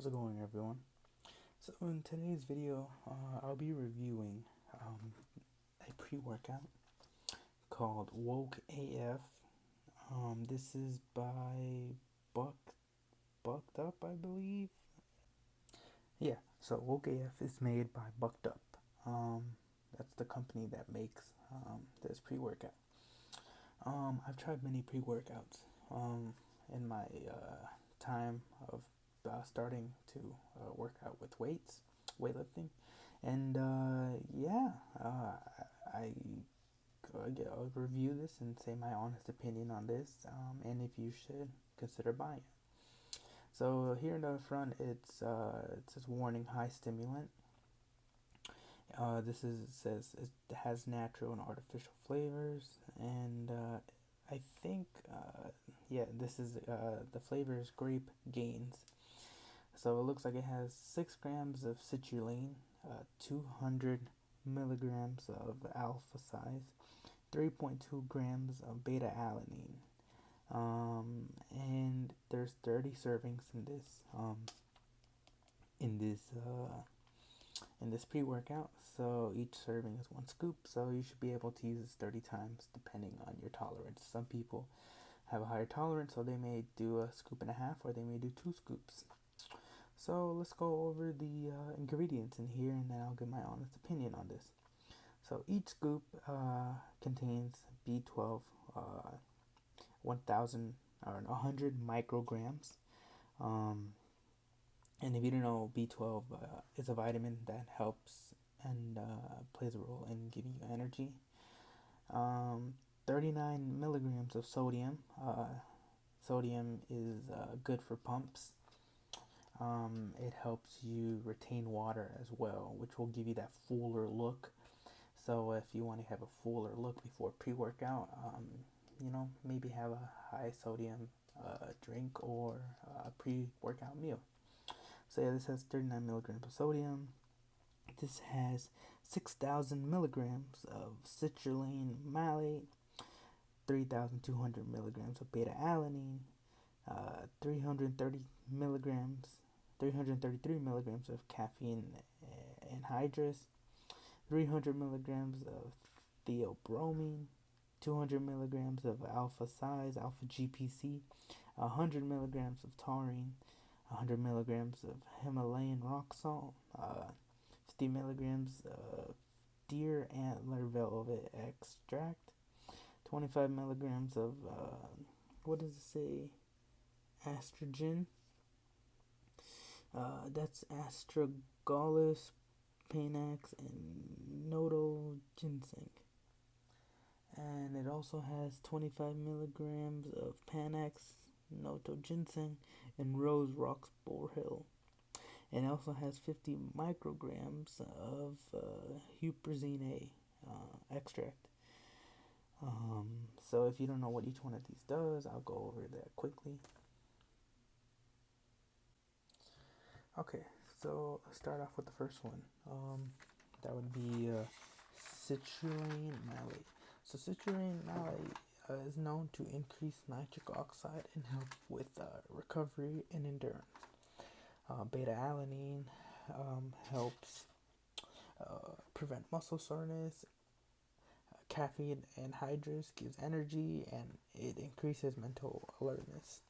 How's it going, everyone? So in today's video, I'll be reviewing a pre-workout called Woke AF. This is by Buck Bucked Up, I believe. Yeah, so Woke AF is made by Bucked Up. That's the company that makes this pre-workout. I've tried many pre-workouts in my time of starting to work out with weightlifting, and yeah, I I'll review this and say my honest opinion on this, and if you should consider buying it. So here in the front, it says warning: high stimulant. It says it has natural and artificial flavors, and I think yeah, this is the flavor is grape gains. So it looks like it has 6 grams of citrulline, 200 milligrams of alpha size, 3.2 grams of beta alanine, and there's 30 servings in this in this pre-workout. So each serving is 1 scoop. So you should be able to use this 30 times depending on your tolerance. Some people have a higher tolerance, so they may do a scoop and a half, or they may do 2 scoops. So let's go over the ingredients in here, and then I'll give my honest opinion on this. So each scoop contains B12, 1,000 or 100 micrograms. And if you don't know, B12 is a vitamin that helps and plays a role in giving you energy. 39 milligrams of sodium. Sodium is good for pumps. It helps you retain water as well, which will give you that fuller look. So if you want to have a fuller look before pre-workout, maybe have a high sodium drink or a pre-workout meal. So yeah, this has 39 milligrams of sodium. This has 6,000 milligrams of citrulline malate, 3,200 milligrams of beta alanine, 330 milligrams 333 milligrams of caffeine anhydrous, 300 milligrams of theobromine, 200 milligrams of alpha size, alpha GPC, 100 milligrams of taurine, 100 milligrams of Himalayan rock salt, 50 milligrams of deer antler velvet extract, 25 milligrams of, what does it say? Estrogen. That's astragalus, panax, and noto ginseng. And it also has 25 milligrams of panax, noto ginseng, and rose roxburgh hill. And it also has 50 micrograms of huperzine A extract. So if you don't know what each one of these does, I'll go over that quickly. Okay, so let's start off with the first one. That would be citrulline malate. So citrulline malate is known to increase nitric oxide and help with recovery and endurance. Beta alanine helps prevent muscle soreness. Caffeine anhydrous gives energy, and it increases mental alertness.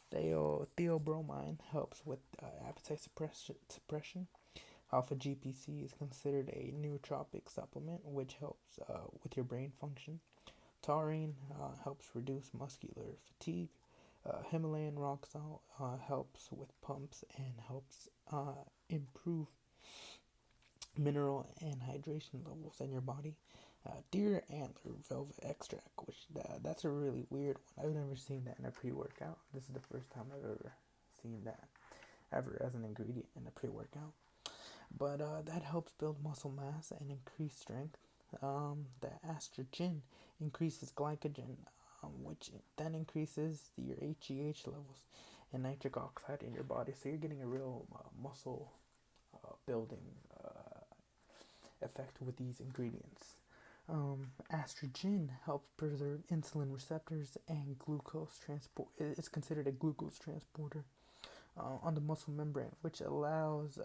Theobromine helps with appetite suppression. Alpha GPC is considered a nootropic supplement, which helps with your brain function. Taurine helps reduce muscular fatigue. Himalayan rock salt helps with pumps and helps improve mineral and hydration levels in your body. Deer antler velvet extract, which that's a really weird one. I've never seen that in a pre-workout. This is the first time I've ever seen that ever as an ingredient in a pre-workout. But that helps build muscle mass and increase strength. The estrogen increases glycogen, which then increases your HGH levels and nitric oxide in your body. So you're getting a real muscle building effect with these ingredients. Estrogen helps preserve insulin receptors and glucose transport. It's considered a glucose transporter. on the muscle membrane, which allows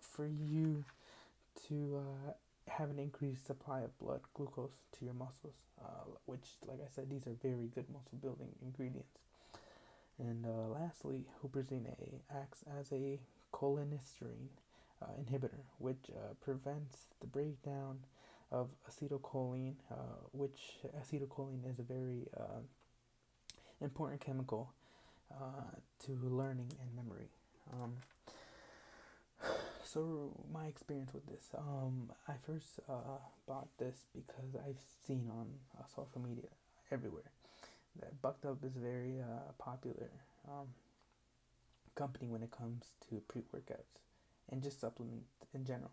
for you to have an increased supply of blood glucose to your muscles, which, like I said, these are very good muscle building ingredients. And lastly, huperzine A acts as a cholinesterase inhibitor, which prevents the breakdown of acetylcholine, which acetylcholine is a very important chemical to learning and memory. Um, so my experience with this, I first bought this because I've seen on social media everywhere that Bucked Up is a very popular um, company when it comes to pre-workouts and just supplements in general.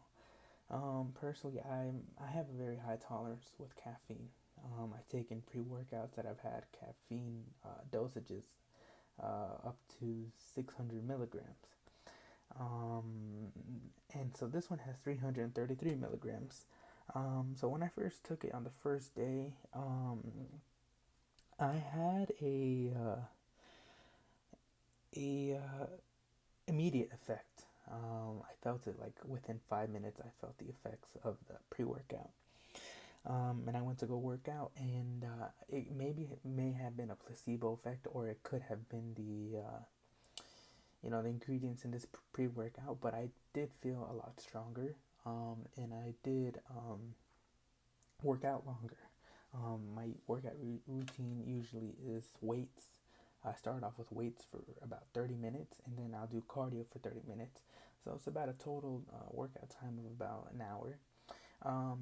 Personally, I have a very high tolerance with caffeine. I've taken pre-workouts that I've had caffeine dosages up to 600 milligrams. Um, and so this one has 333 milligrams. So when I first took it on the first day, I had a immediate effect. I felt it like within 5 minutes. I felt the effects of the pre-workout. And I went to go work out, and it may have been a placebo effect, or it could have been the ingredients in this pre-workout. But I did feel a lot stronger, and I did work out longer. My workout routine usually is weights. I start off with weights for about 30 minutes, and then I'll do cardio for 30 minutes. So it's about a total workout time of about an hour.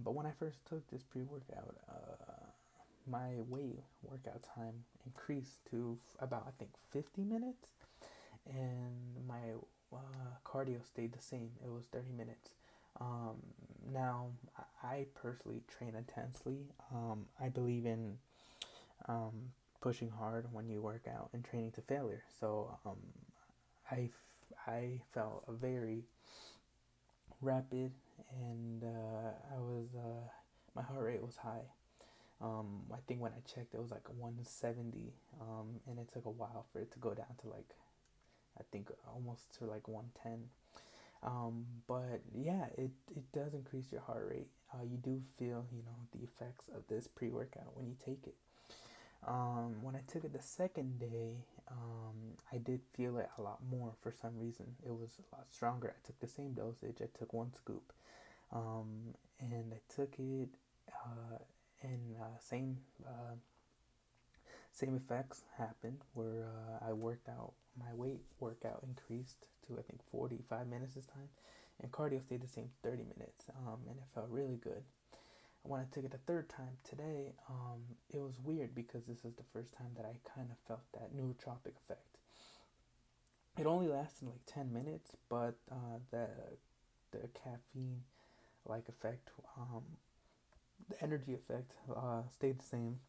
But when I first took this pre-workout, my weight workout time increased to about, I think, 50 minutes, and my cardio stayed the same. It was 30 minutes. Um, Now, I personally train intensely. I believe in pushing hard when you work out and training to failure. So I felt a very rapid, and my heart rate was high. I think when I checked, it was like 170, and it took a while for it to go down to like, I think almost to like 110. But yeah, it does increase your heart rate. You do feel, the effects of this pre-workout when you take it. When I took it the second day, I did feel it a lot more for some reason. It was a lot stronger. I took the same dosage. I took one scoop, and I took it, and same effects happened where I worked out. My weight workout increased to, I think, 45 minutes this time, and cardio stayed the same, 30 minutes, and it felt really good. When I took it the third time today, it was weird because this is the first time that I kind of felt that nootropic effect. It only lasted like 10 minutes, but the caffeine like effect, the energy effect, stayed the same.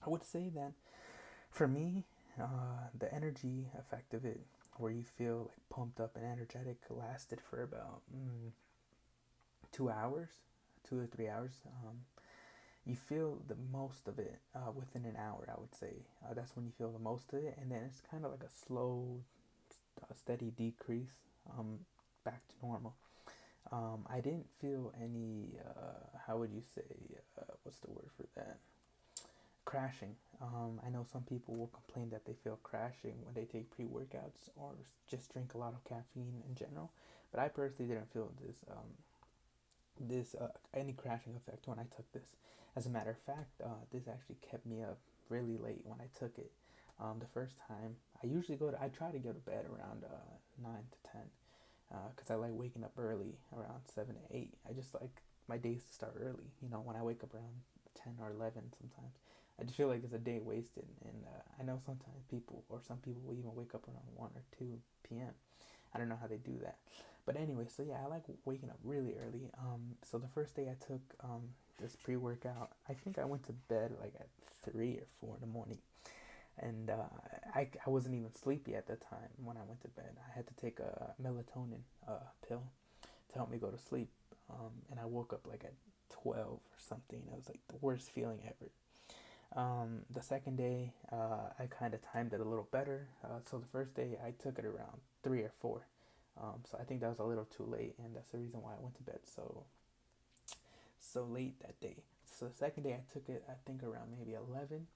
I would say that for me, the energy effect of it, where you feel like pumped up and energetic, lasted for about 2 hours, 2 or 3 hours. You feel the most of it within an hour, I would say. That's when you feel the most of it, and then it's kind of like a slow, steady decrease, back to normal. I didn't feel any, how would you say, what's the word for that? Crashing. I know some people will complain that they feel crashing when they take pre-workouts or just drink a lot of caffeine in general, but I personally didn't feel this any crashing effect when I took this. As a matter of fact, this actually kept me up really late when I took it. The first time, I try to go to bed around 9 to 10, because I like waking up early around 7 to 8. I just like my days to start early. When I wake up around 10 or 11, sometimes I just feel like it's a day wasted. And I know sometimes some people will even wake up around 1 or 2 p.m. I don't know how they do that. But anyway, so yeah, I like waking up really early. So the first day I took this pre-workout, I think I went to bed like at 3 or 4 in the morning, and I wasn't even sleepy at the time when I went to bed. I had to take a melatonin pill to help me go to sleep, and I woke up like at 12 or something. It was like the worst feeling ever. The second day, I kind of timed it a little better. So the first day, I took it around 3 or 4. So I think that was a little too late, and that's the reason why I went to bed so late that day. So the second day, I took it, I think, around maybe 11.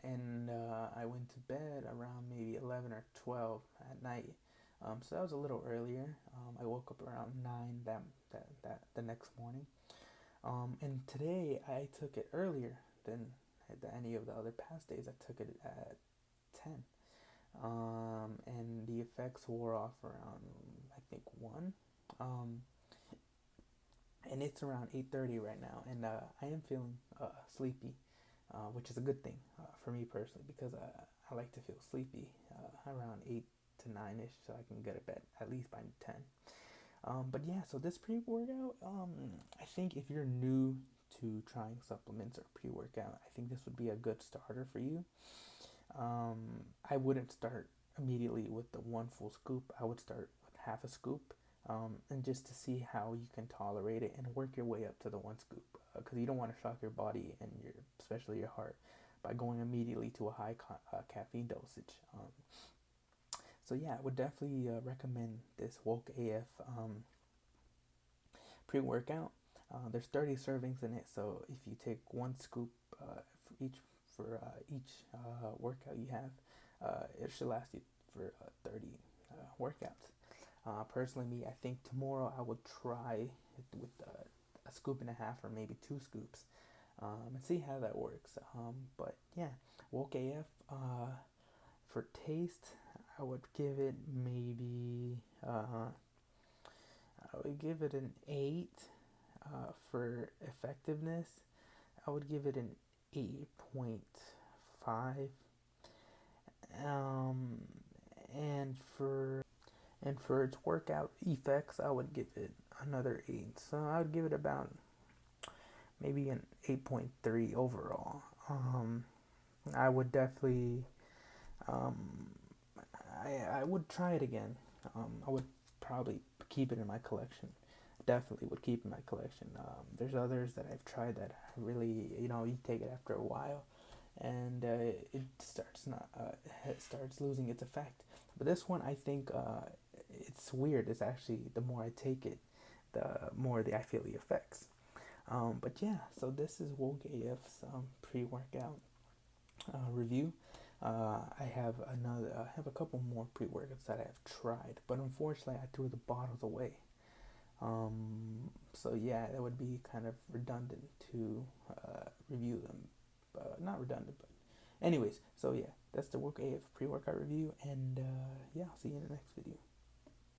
And I went to bed around maybe 11 or 12 at night. So that was a little earlier. I woke up around 9 the next morning. And today I took it earlier than any of the other past days. I took it at 10. And the effects wore off around, I think, 1. Um, and it's around 8:30 right now, and I am feeling sleepy, which is a good thing for me personally, because I like to feel sleepy around 8 to 9 ish, so I can go to bed at least by 10. But yeah, so this pre-workout, I think if you're new to trying supplements or pre-workout, I think this would be a good starter for you. I wouldn't start immediately with the one full scoop. I would start with half a scoop, and just to see how you can tolerate it and work your way up to the one scoop. Because you don't want to shock your body and especially your heart, by going immediately to a high caffeine dosage. So yeah, I would definitely recommend this Woke AF pre-workout. There's 30 servings in it, so if you take one scoop for each workout you have, it should last you for 30 workouts. Personally, me, I think tomorrow I will try it with a scoop and a half or maybe 2 scoops, and see how that works. But yeah, Woke AF. For taste, I would give it maybe I would give it an 8. For effectiveness, I would give it an 8.5. Um, and for its workout effects, I would give it another 8. So I would give it about maybe an 8.3 overall. I would definitely um, I would try it again. I would probably keep it in my collection. Definitely would keep in my collection. There's others that I've tried that really, you take it after a while, and it starts losing its effect. But this one, I think, it's weird. It's actually, the more I take it, the more I feel the effects. But yeah, so this is Woke AF's pre-workout review. I have a couple more pre-workouts that I've tried, but unfortunately I threw the bottles away. So yeah, that would be kind of redundant to review them. Not redundant, but anyways. So yeah, that's the Work AF pre-workout review, and yeah, I'll see you in the next video.